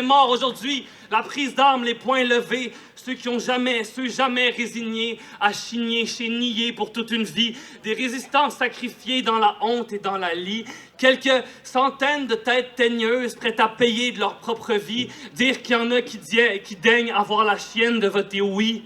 Morts aujourd'hui, la prise d'armes, les poings levés, ceux jamais résignés à chigner, nier pour toute une vie, des résistants sacrifiés dans la honte et dans la lie, quelques centaines de têtes teigneuses prêtes à payer de leur propre vie, dire qu'il y en a qui daignent avoir la chienne de voter oui.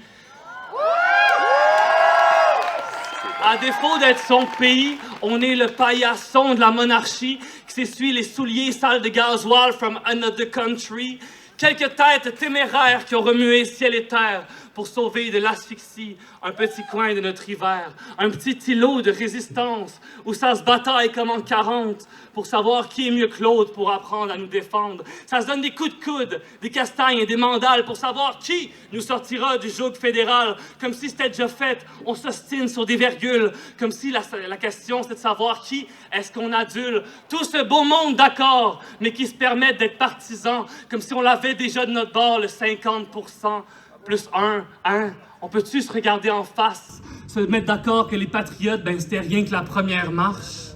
À défaut d'être son pays, on est le paillasson de la monarchie qui s'essuie les souliers sales de gasoil from another country. Quelques têtes téméraires qui ont remué ciel et terre pour sauver de l'asphyxie un petit coin de notre hiver. Un petit îlot de résistance où ça se bataille comme en 40 pour savoir qui est mieux que l'autre pour apprendre à nous défendre. Ça se donne des coups de coude, des castagnes et des mandales pour savoir qui nous sortira du joug fédéral. Comme si c'était déjà fait, on s'ostine sur des virgules. Comme si la question c'était de savoir qui est-ce qu'on adule. Tout ce beau monde d'accord, mais qui se permettent d'être partisans. Comme si on l'avait déjà de notre bord, le 50%. Plus un, hein? On peut-tu se regarder en face, se mettre d'accord que les patriotes, ben c'était rien que la première marche?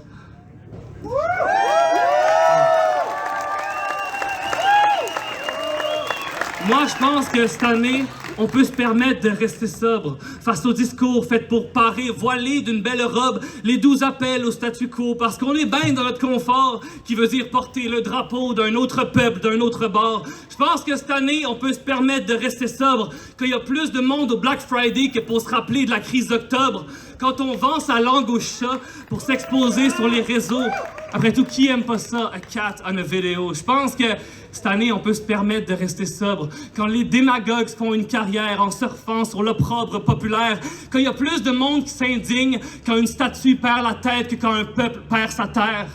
Moi, je pense que cette année, on peut se permettre de rester sobre face aux discours faits pour parer, voilés d'une belle robe, les 12 appels au statu quo, parce qu'on est bien dans notre confort, qui veut dire porter le drapeau d'un autre peuple, d'un autre bord. Je pense que cette année, on peut se permettre de rester sobre, qu'il y a plus de monde au Black Friday que pour se rappeler de la crise d'octobre, quand on vend sa langue au chat pour s'exposer sur les réseaux. Après tout, qui aime pas ça, a cat on a video? Je pense que cette année, on peut se permettre de rester sobre. Quand les démagogues font une carrière en surfant sur l'opprobre populaire, quand il y a plus de monde qui s'indigne quand une statue perd la tête que quand un peuple perd sa terre.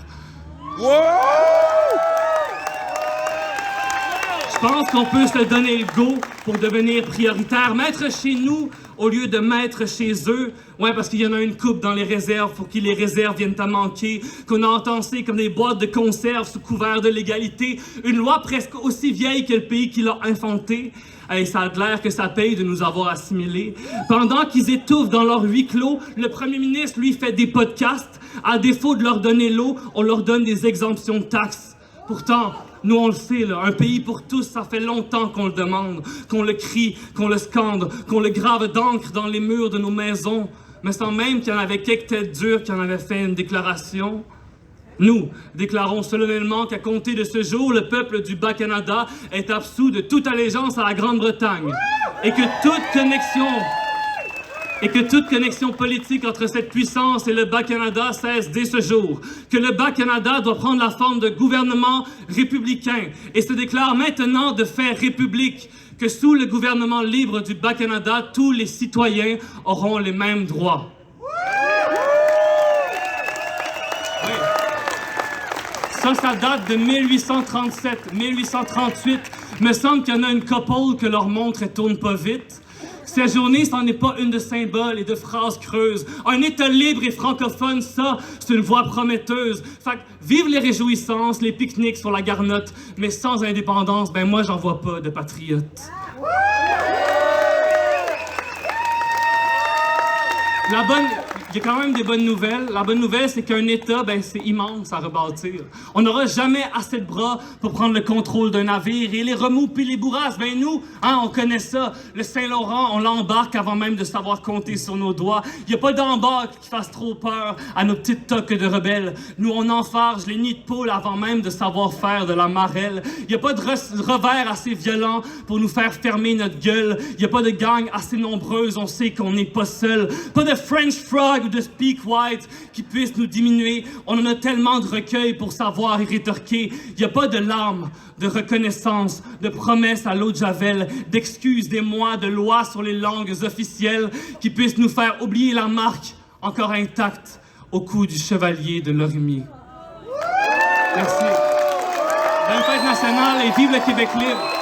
Je pense qu'on peut se donner le go pour devenir prioritaire, mettre chez nous au lieu de mettre chez eux. Ouais, parce qu'il y en a une coupe dans les réserves pour que les réserves viennent à manquer, qu'on a entassé comme des boîtes de conserve sous couvert de l'égalité, une loi presque aussi vieille que le pays qui l'a inventée. Hey, ça a l'air que ça paye de nous avoir assimilés. Pendant qu'ils étouffent dans leur huis clos, le premier ministre, lui, fait des podcasts. À défaut de leur donner l'eau, on leur donne des exemptions de taxes. Pourtant, nous, on le sait, là, un pays pour tous, ça fait longtemps qu'on le demande, qu'on le crie, qu'on le scande, qu'on le grave d'encre dans les murs de nos maisons, mais sans même qu'il y en avait quelques têtes dures qui en avaient fait une déclaration. Nous déclarons solennellement qu'à compter de ce jour, le peuple du Bas-Canada est absous de toute allégeance à la Grande-Bretagne et que toute connexion politique entre cette puissance et le Bas-Canada cesse dès ce jour, que le Bas-Canada doit prendre la forme de gouvernement républicain et se déclare maintenant de faire république, que sous le gouvernement libre du Bas-Canada, tous les citoyens auront les mêmes droits. Oui. Ça date de 1837, 1838. Me semble qu'il y en a une couple que leur montre ne tourne pas vite. Cette journée, c'en est pas une de symboles et de phrases creuses. Un État libre et francophone, ça, c'est une voie prometteuse. Fait que vive les réjouissances, les pique-niques sur la garnotte, mais sans indépendance, ben moi, j'en vois pas de patriotes. Il y a quand même des bonnes nouvelles. La bonne nouvelle, c'est qu'un État, ben, c'est immense à rebâtir. On n'aura jamais assez de bras pour prendre le contrôle d'un navire et les remous puis les bourrasques. Ben, nous, hein, on connaît ça. Le Saint-Laurent, on l'embarque avant même de savoir compter sur nos doigts. Il n'y a pas d'embarque qui fasse trop peur à nos petites toques de rebelles. Nous, on enfarge les nids de poules avant même de savoir faire de la marelle. Il n'y a pas de revers assez violent pour nous faire fermer notre gueule. Il n'y a pas de gang assez nombreuse, on sait qu'on n'est pas seul. Pas de French Frog ou de Speak White qui puissent nous diminuer. On en a tellement de recueils pour savoir et rétorquer. Il n'y a pas de larmes, de reconnaissance, de promesses à l'eau de Javel, d'excuses des mois, de lois sur les langues officielles qui puissent nous faire oublier la marque encore intacte au cou du chevalier de Lorimier. Merci. Bonne fête nationale et vive le Québec libre!